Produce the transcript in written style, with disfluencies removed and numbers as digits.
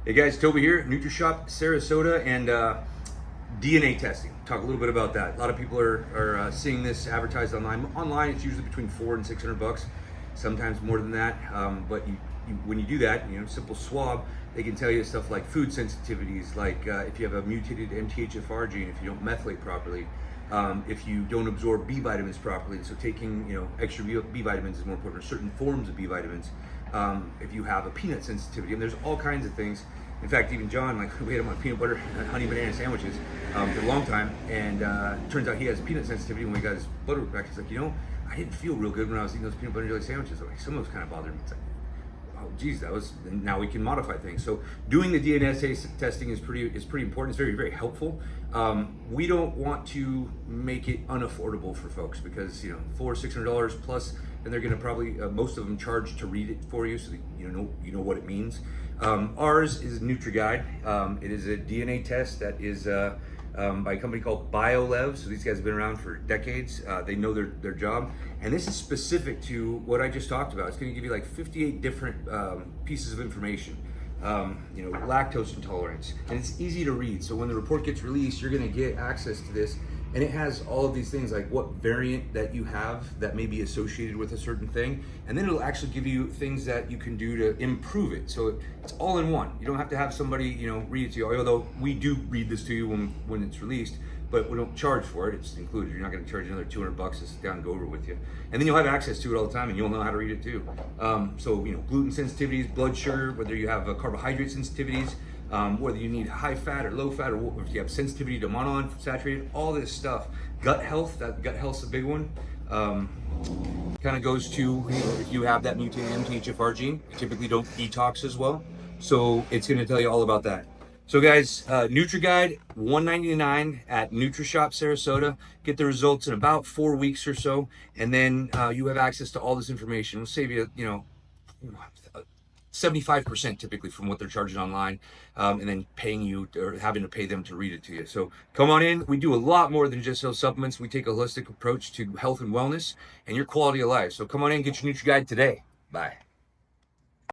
Hey guys, Toby here, NutriShop Sarasota, and DNA testing. Talk a little bit about that. A lot of people are seeing this advertised online. Online, it's usually between $400 and $600, sometimes more than that. But when you do that, simple swab, they can tell you stuff like food sensitivities, like if you have a mutated MTHFR gene, if you don't methylate properly, if you don't absorb B vitamins properly. So taking extra B vitamins is more important, or certain forms of B vitamins. If you have a peanut sensitivity, and there's all kinds of things. In fact, even John, we had him on peanut butter and honey banana sandwiches for a long time, and turns out he has peanut sensitivity. When we got his blood work back, he's like, I didn't feel real good when I was eating those peanut butter and jelly sandwiches. Like, some of those kind of bothered me. It's like, oh geez, now we can modify things. So doing the DNA testing is pretty important. It's very, very helpful. We don't want to make it unaffordable for folks because $400 or $600 plus, and they're going to probably most of them charge to read it for you, so that you know what it means. Ours is NutriGuide. It is a DNA test that is by a company called BioLev. So these guys have been around for decades. They know their job. And this is specific to what I just talked about. It's going to give you like 58 different pieces of information. Lactose intolerance. And it's easy to read. So when the report gets released, you're going to get access to this. And it has all of these things like what variant that you have that may be associated with a certain thing. And then it'll actually give you things that you can do to improve it. So it's all in one. You don't have to have somebody, read it to you. Although we do read this to you when it's released, but we don't charge for it. It's included. You're not going to charge another $200 to sit down and go over it with you. And then you'll have access to it all the time, and you'll know how to read it too. Gluten sensitivities, blood sugar, whether you have carbohydrate sensitivities, whether you need high fat or low fat, or if you have sensitivity to monounsaturated, all this stuff. Gut health, gut health's a big one. Kind of goes to if you have that mutated MTHFR gene, you typically don't detox as well. So it's going to tell you all about that. So guys, NutriGuide, $199 at NutriShop Sarasota. Get the results in about 4 weeks or so, and then you have access to all this information. It'll save you, 75% typically from what they're charging online, and then paying you or having to pay them to read it to you. So come on in. We do a lot more than just sell supplements. We take a holistic approach to health and wellness and your quality of life. So come on in, get your NutriGuide today. Bye.